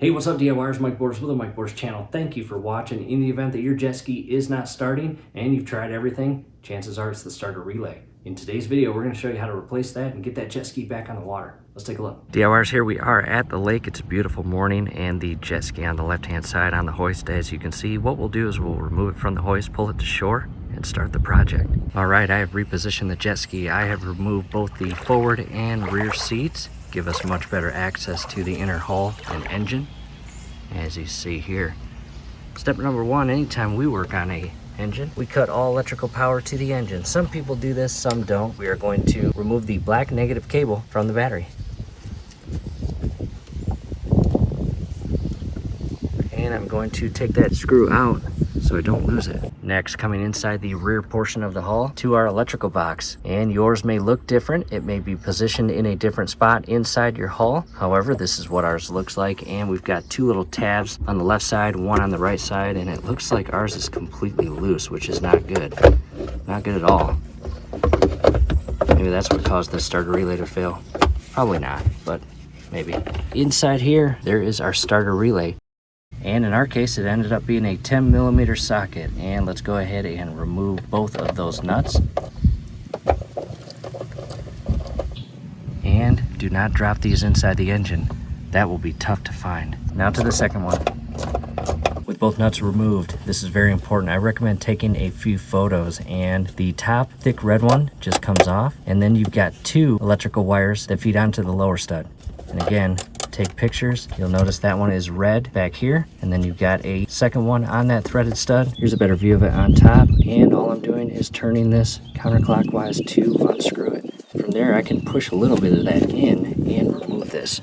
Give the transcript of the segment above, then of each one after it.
Hey, what's up DIYers? Mike Borders with the Mike Borders channel. Thank you for watching. In the event that your jet ski is not starting and you've tried everything, chances are it's the starter relay. In today's video, we're going to show you how to replace that and get that jet ski back on the water. Let's take a look. DIYers, here we are at the lake. It's a beautiful morning and the jet ski on the left-hand side on the hoist. As you can see, what we'll do is we'll remove it from the hoist, pull it to shore, and start the project. All right, I have repositioned the jet ski. I have removed both the forward and rear seats, give us much better access to the inner hull and engine. As you see here, step number one, anytime we work on a engine, we cut all electrical power to the engine. Some people do this, some don't. We are going to remove the black negative cable from the battery. And I'm going to take that screw out so I don't lose it. Next, coming inside the rear portion of the hull to our electrical box. And yours may look different. It may be positioned in a different spot inside your hull. However, this is what ours looks like. And we've got two little tabs on the left side, one on the right side. And it looks like ours is completely loose, which is not good. Not good at all. Maybe that's what caused the starter relay to fail. Probably not, but maybe. Inside here, there is our starter relay. And in our case, it ended up being a 10mm socket. And let's go ahead and remove both of those nuts. And do not drop these inside the engine. That will be tough to find. Now to the second one. With both nuts removed, this is very important. I recommend taking a few photos, and the top thick red one just comes off. And then you've got two electrical wires that feed onto the lower stud. And again, take pictures. You'll notice that one is red back here, and then you've got a second one on that threaded stud. Here's a better view of it on top, and all I'm doing is turning this counterclockwise to unscrew it. From there, I can push a little bit of that in and remove this.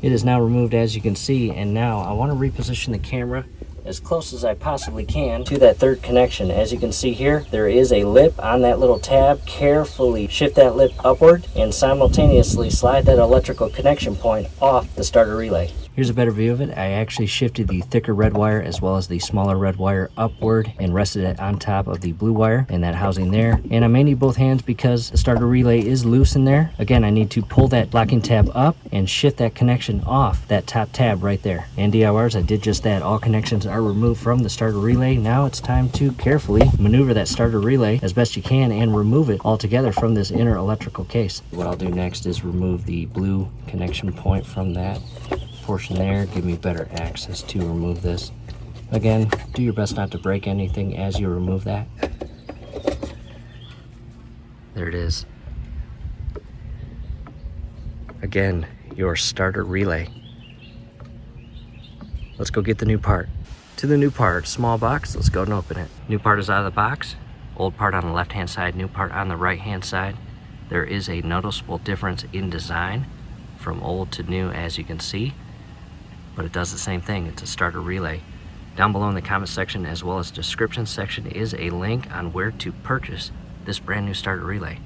It is now removed, as you can see, and now I want to reposition the camera as close as I possibly can to that third connection. As you can see here, there is a lip on that little tab. Carefully shift that lip upward and simultaneously slide that electrical connection point off the starter relay. Here's a better view of it. I actually shifted the thicker red wire as well as the smaller red wire upward and rested it on top of the blue wire and that housing there. And I may need both hands because the starter relay is loose in there. Again, I need to pull that locking tab up and shift that connection off that top tab right there. And DIYers, I did just that. All connections are removed from the starter relay. Now it's time to carefully maneuver that starter relay as best you can and remove it altogether from this inner electrical case. What I'll do next is remove the blue connection point from that portion there. Give me better access to remove this. Again, do your best not to break anything as you remove that. There it is. Again, your starter relay. Let's go get the new part. To the new part, small box, let's go and open it. New part is out of the box. Old part on the left-hand side, new part on the right-hand side. There is a noticeable difference in design from old to new, as you can see. But it does the same thing. It's a starter relay. Down below in the comment section as well as description section is a link on where to purchase this brand new starter relay.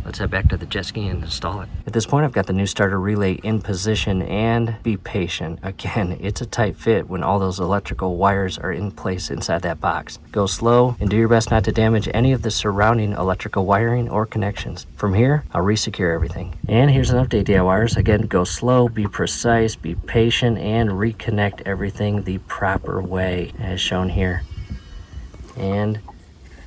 Let's head back to the jet ski and install it. At this point, I've got the new starter relay in position, and be patient. Again, it's a tight fit when all those electrical wires are in place inside that box. Go slow and do your best not to damage any of the surrounding electrical wiring or connections. From here, I'll resecure everything. And here's an update, DIYers. Again, go slow, be precise, be patient, and reconnect everything the proper way as shown here. And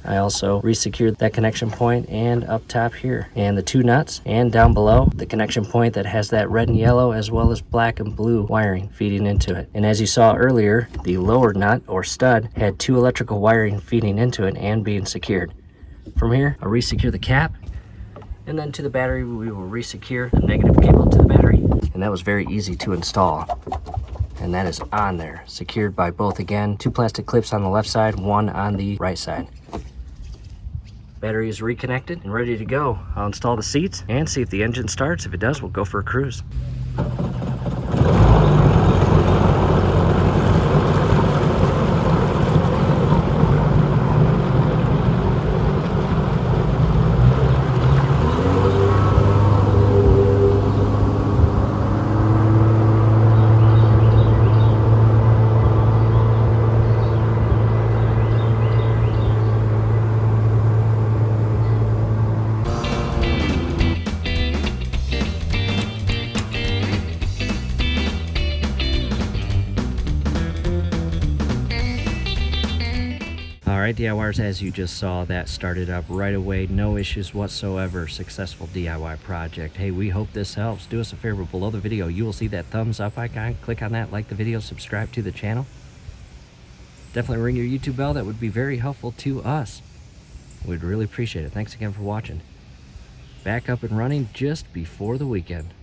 I also resecured that connection point and up top here, and the two nuts, and down below the connection point that has that red and yellow as well as black and blue wiring feeding into it. And as you saw earlier, the lower nut or stud had two electrical wiring feeding into it and being secured. From here, I'll resecure the cap, and then to the battery we will resecure the negative cable to the battery. And that was very easy to install. And that is on there, secured by both, again, two plastic clips on the left side, one on the right side. Battery is reconnected and ready to go. I'll install the seats and see if the engine starts. If it does, we'll go for a cruise. right, DIYers, as you just saw, that started up right away. No issues whatsoever. Successful DIY project. Hey, we hope this helps. Do us a favor, below the video, you will see that thumbs up icon. Click on that, like the video, subscribe to the channel. Definitely ring your YouTube bell. That would be very helpful to us. We'd really appreciate it. Thanks again for watching. Back up and running just before the weekend.